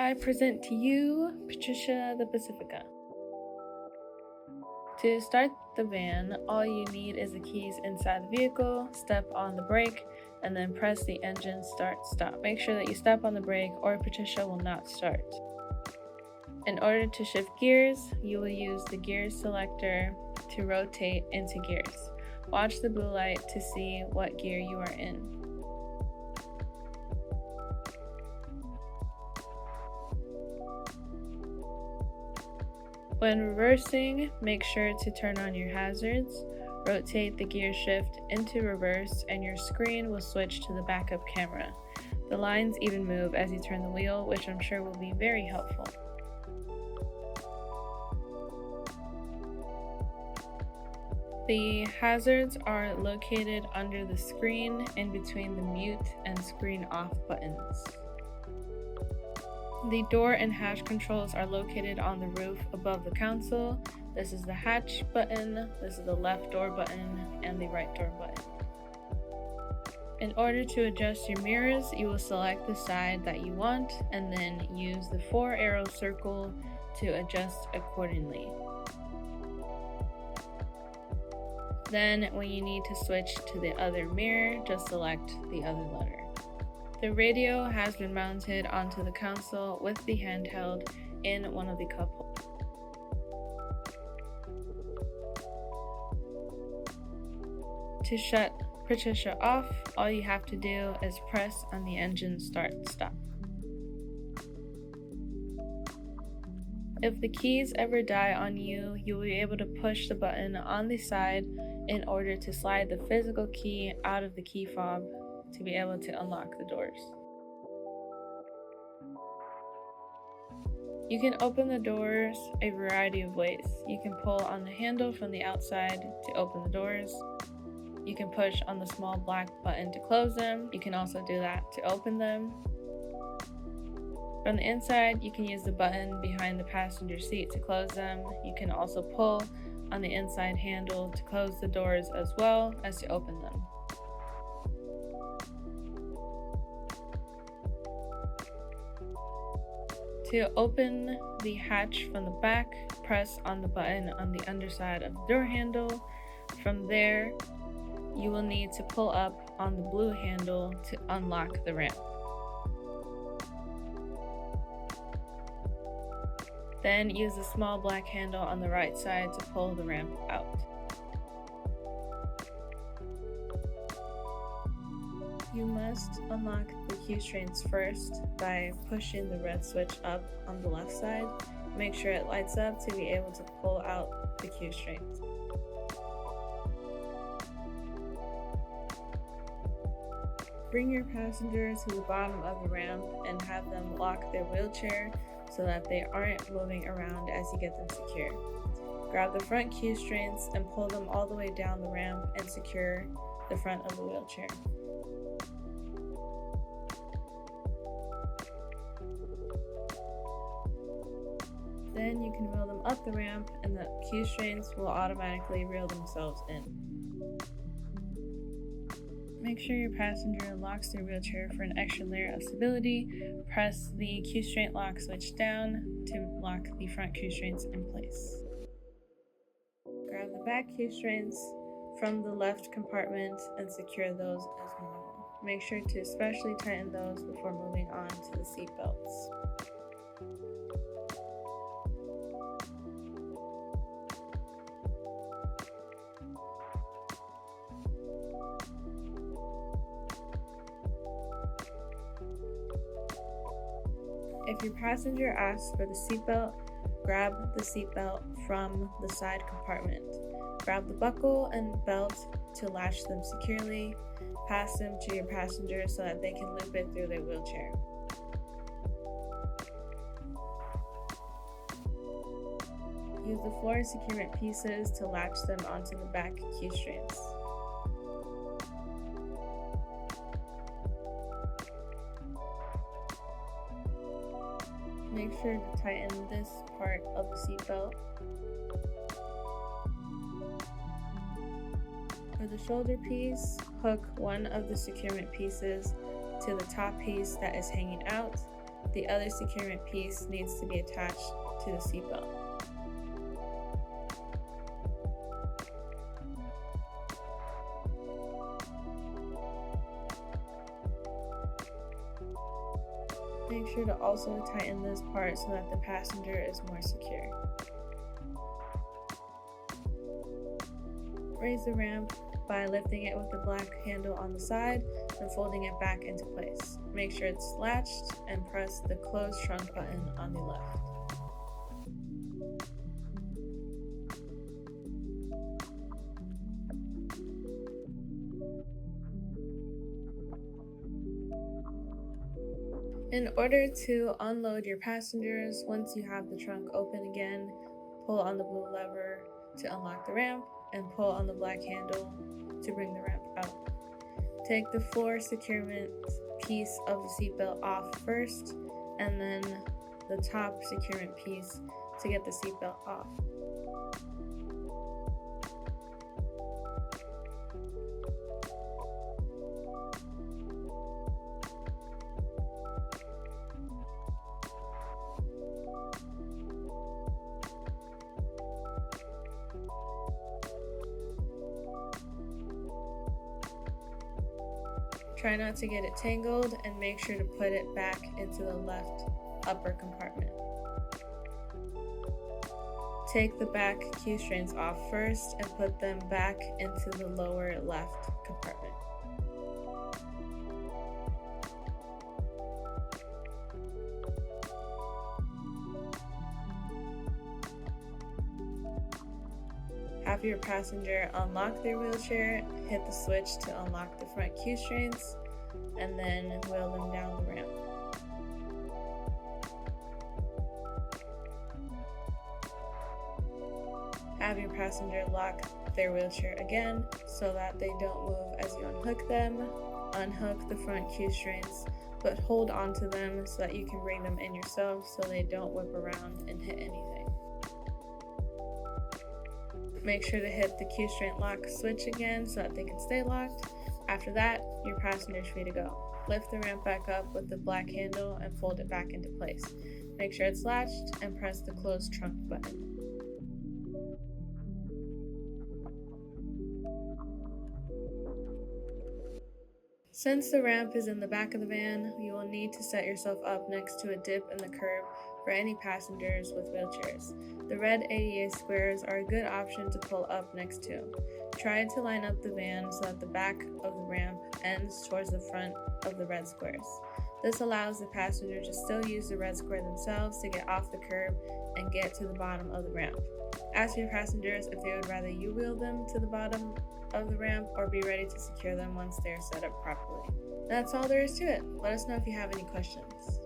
I present to you Patricia the Pacifica. To start the van, all you need is the keys inside the vehicle, step on the brake, and then press the engine start-stop. Make sure that you step on the brake or Patricia will not start. In order to shift gears, you will use the gear selector to rotate into gears. Watch the blue light to see what gear you are in. When reversing, make sure to turn on your hazards, rotate the gear shift into reverse, and your screen will switch to the backup camera. The lines even move as you turn the wheel, which I'm sure will be very helpful. The hazards are located under the screen in between the mute and screen off buttons. The door and hatch controls are located on the roof above the console. This is the hatch button, this is the left door button, and the right door button. In order to adjust your mirrors, you will select the side that you want and then use the 4-arrow circle to adjust accordingly. Then, when you need to switch to the other mirror, just select the other letter. The radio has been mounted onto the console with the handheld in one of the cup holders. To shut Patricia off, all you have to do is press on the engine start-stop. If the keys ever die on you, you'll be able to push the button on the side in order to slide the physical key out of the key fob to be able to unlock the doors. You can open the doors a variety of ways. You can pull on the handle from the outside to open the doors. You can push on the small black button to close them. You can also do that to open them. From the inside, you can use the button behind the passenger seat to close them. You can also pull on the inside handle to close the doors as well as to open them. To open the hatch from the back, press on the button on the underside of the door handle. From there, you will need to pull up on the blue handle to unlock the ramp. Then use the small black handle on the right side to pull the ramp out. You must unlock the key strings first by pushing the red switch up on the left side. Make sure it lights up to be able to pull out the key strings. Bring your passenger to the bottom of the ramp and have them lock their wheelchair so that they aren't moving around as you get them secure. Grab the front key strings and pull them all the way down the ramp and secure the front of the wheelchair. Then you can reel them up the ramp and the key strings will automatically reel themselves in. Make sure your passenger locks their wheelchair for an extra layer of stability. Press the key strength lock switch down to lock the front key strengths in place. Grab the back key strengths from the left compartment and secure those as normal. Make sure to especially tighten those before moving on to the seat belts. If your passenger asks for the seatbelt, grab the seatbelt from the side compartment. Grab the buckle and belt to latch them securely. Pass them to your passenger so that they can loop it through their wheelchair. Use the floor securement pieces to latch them onto the back key strings. Make sure to tighten this part of the seatbelt. For the shoulder piece, hook one of the securement pieces to the top piece that is hanging out. the other securement piece needs to be attached to the seatbelt. Make sure to also tighten this part so that the passenger is more secure. Raise the ramp by lifting it with the black handle on the side and folding it back into place. Make sure it's latched and press the close trunk button on the left. In order to unload your passengers, once you have the trunk open again, pull on the blue lever to unlock the ramp and pull on the black handle to bring the ramp out. Take the floor securement piece of the seatbelt off first, and then the top securement piece to get the seatbelt off. Try not to get it tangled and make sure to put it back into the left upper compartment. Take the back Q strings off first and put them back into the lower left compartment. Have your passenger unlock their wheelchair, hit the switch to unlock the front Q strings, and then wheel them down the ramp. Have your passenger lock their wheelchair again so that they don't move as you unhook them. Unhook the front Q strings, but hold on to them so that you can bring them in yourself so they don't whip around and hit anything. Make sure to hit the Q string lock switch again so that they can stay locked. After that, your passenger is free to go. Lift the ramp back up with the black handle and fold it back into place. Make sure it's latched and press the close trunk button. Since the ramp is in the back of the van, you will need to set yourself up next to a dip in the curb for any passengers with wheelchairs. The red ADA squares are a good option to pull up next to. Try to line up the van so that the back of the ramp ends towards the front of the red squares. This allows the passenger to still use the red square themselves to get off the curb and get to the bottom of the ramp. Ask your passengers if they would rather you wheel them to the bottom of the ramp or be ready to secure them once they are set up properly. That's all there is to it. Let us know if you have any questions.